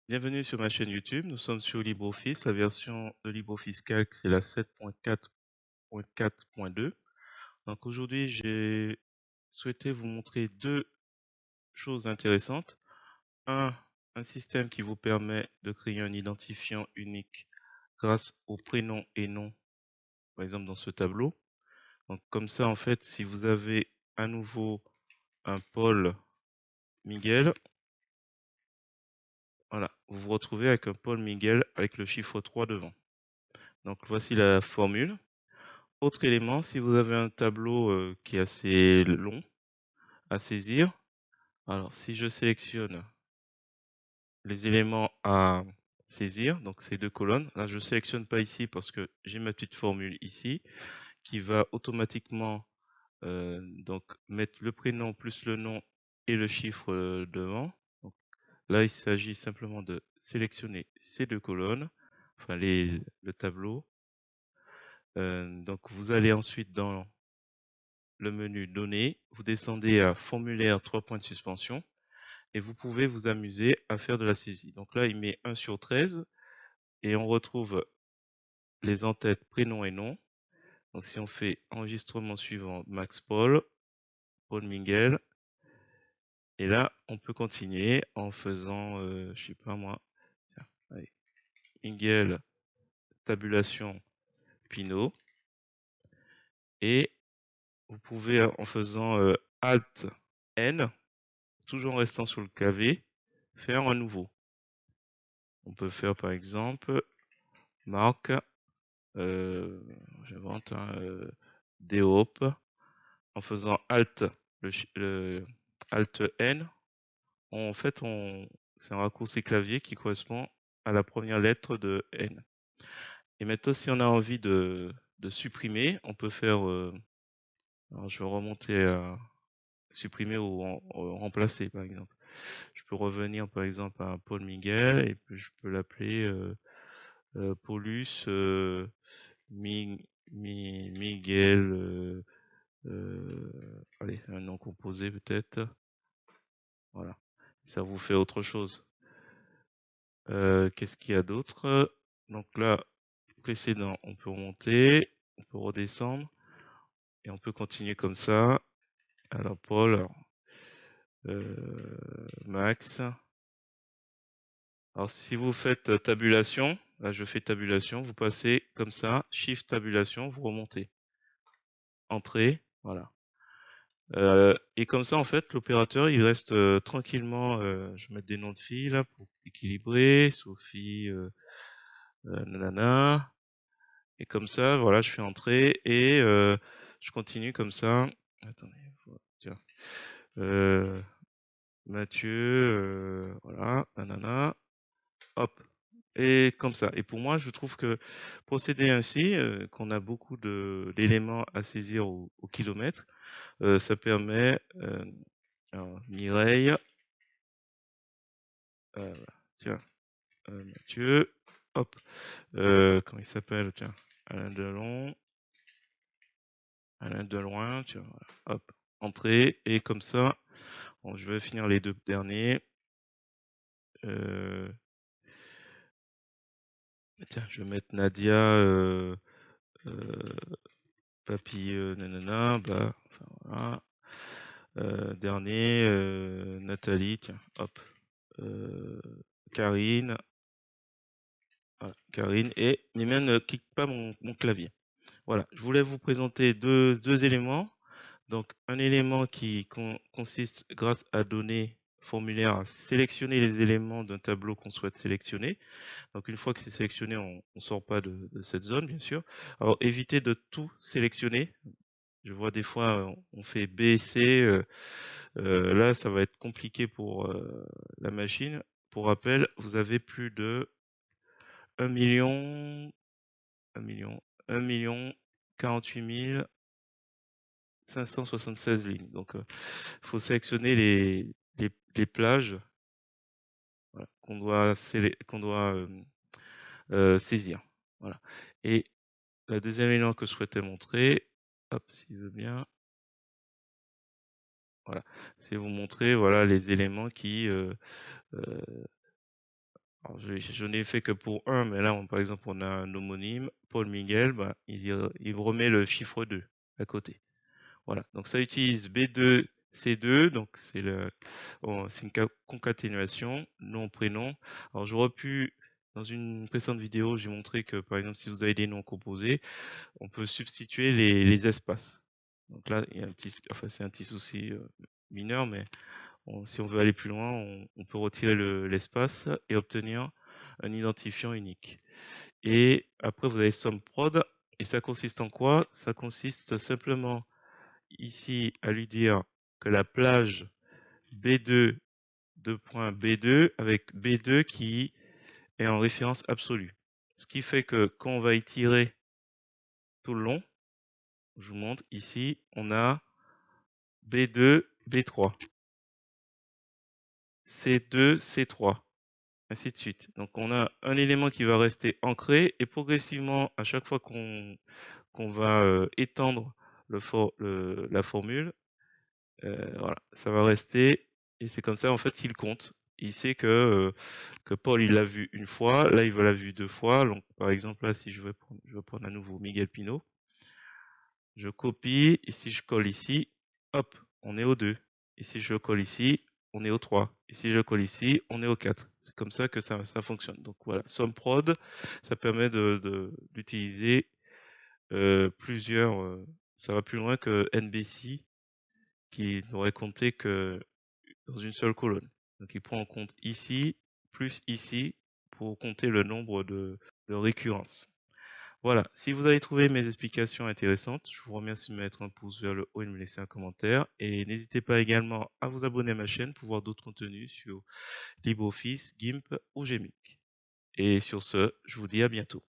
Bienvenue sur ma chaîne YouTube. Nous sommes sur LibreOffice. La version de LibreOffice Calc, c'est la 7.4.4.2. Donc aujourd'hui, j'ai souhaité vous montrer deux choses intéressantes. Un système qui vous permet de créer un identifiant unique grâce au prénom et nom, par exemple dans ce tableau. Donc comme ça, en fait, si vous avez à nouveau un Paul Miguel, voilà, vous vous retrouvez avec un Paul Miguel avec le chiffre 3 devant. Donc voici la formule. Autre élément, si vous avez un tableau qui est assez long à saisir, alors si je sélectionne les éléments à saisir, donc ces deux colonnes, là je ne sélectionne pas ici parce que j'ai ma petite formule ici qui va automatiquement donc mettre le prénom plus le nom et le chiffre devant. Donc, là il s'agit simplement de sélectionner ces deux colonnes, enfin le tableau. Donc vous allez ensuite dans le menu Données, vous descendez à Formulaire 3 points de suspension et vous pouvez vous amuser à faire de la saisie. Donc là, il met 1 sur 13 et on retrouve les en-têtes prénom et nom. Donc si on fait enregistrement suivant, Max Paul, Paul Miguel, et là, on peut continuer en faisant, je sais pas moi, tiens, allez, Miguel, tabulation, Pinot, et vous pouvez en faisant Alt N, toujours en restant sur le clavier, faire un nouveau. On peut faire par exemple marque, j'invente Deop en faisant Alt, le Alt N. En fait, c'est un raccourci clavier qui correspond à la première lettre de N. Et maintenant, si on a envie de supprimer, on peut faire. Alors, je vais remonter à supprimer ou remplacer, par exemple. Je peux revenir, par exemple, à Paul Miguel et puis je peux l'appeler Paulus. Miguel, allez, un nom composé peut-être. Voilà. Ça vous fait autre chose. Qu'est-ce qu'il y a d'autre? Donc là, précédent, on peut remonter, on peut redescendre et on peut continuer comme ça. Alors Paul, Max. Alors si vous faites tabulation, là je fais tabulation, vous passez comme ça, Shift tabulation, vous remontez. Entrée, voilà. Et comme ça, en fait, l'opérateur, il reste tranquillement. Je vais mettre des noms de filles là pour équilibrer. Sophie, nanana. Et comme ça, voilà, je fais entrer et je continue comme ça. Attendez, tiens. Euh, Mathieu, voilà, nanana. Hop. Et comme ça. Et pour moi, je trouve que procéder ainsi, qu'on a beaucoup d'éléments à saisir au kilomètre, ça permet. Alors, Mireille, voilà, tiens, Mathieu, hop, comment il s'appelle, tiens, Alain Delon, Alain Deloin, tiens, voilà, hop, entrée, et comme ça, bon, je vais finir les deux derniers. Euh, Tiens, je vais mettre Nadia, euh, Papy, nanana, bla, enfin voilà. Dernier, Nathalie, tiens, hop, euh, Karine, voilà, Karine, et Mimène ne quitte pas mon clavier. Voilà, je voulais vous présenter deux éléments. Donc, un élément qui consiste, grâce à données formulaire, à sélectionner les éléments d'un tableau qu'on souhaite sélectionner. Donc, une fois que c'est sélectionné, on ne sort pas de cette zone, bien sûr. Alors, évitez de tout sélectionner. Je vois des fois, on fait B, C. Là, ça va être compliqué pour la machine. Pour rappel, vous avez plus de 1 million, 1 million, 1 million 48 576 lignes. Donc, il faut sélectionner les plages, voilà, qu'on doit saisir. Voilà. Et la deuxième élément que je souhaitais montrer, hop, s'il veut bien, voilà, c'est vous montrer voilà les éléments qui Alors, je n'ai fait que pour un, mais là, par exemple, on a un homonyme, Paul Miguel, bah, il remet le chiffre 2 à côté. Voilà, donc ça utilise B2, C2, donc c'est une concaténation, nom, prénom. Alors j'aurais pu, dans une précédente vidéo, j'ai montré que par exemple si vous avez des noms composés, on peut substituer les espaces. Donc là, il y a enfin c'est un petit souci mineur, mais si on veut aller plus loin, on peut retirer l'espace et obtenir un identifiant unique. Et après, vous avez SUMPROD, et ça consiste en quoi? Ça consiste simplement ici à lui dire que la plage B2 2.B2 avec B2 qui est en référence absolue. Ce qui fait que quand on va étirer tout le long, je vous montre ici, on a B2, B3, C2, C3, ainsi de suite. Donc on a un élément qui va rester ancré et progressivement, à chaque fois qu'on va étendre la formule, voilà, ça va rester et c'est comme ça en fait qu'il compte. Il sait que Paul il l'a vu une fois, là il l'a vu deux fois. Donc par exemple là si je vais prendre à nouveau Miguel Pino, je copie, ici je colle ici, hop, on est au 2. Ici je colle ici, on est au 3. Ici je colle ici, on est au 4. C'est comme ça que ça fonctionne. Donc voilà, SUMPROD, ça permet d'utiliser plusieurs, ça va plus loin que NBC qui n'aurait compté que dans une seule colonne. Donc il prend en compte ici, plus ici, pour compter le nombre de récurrences. Voilà, si vous avez trouvé mes explications intéressantes, je vous remercie de mettre un pouce vers le haut et de me laisser un commentaire. Et n'hésitez pas également à vous abonner à ma chaîne pour voir d'autres contenus sur LibreOffice, GIMP ou Gmic. Et sur ce, je vous dis à bientôt.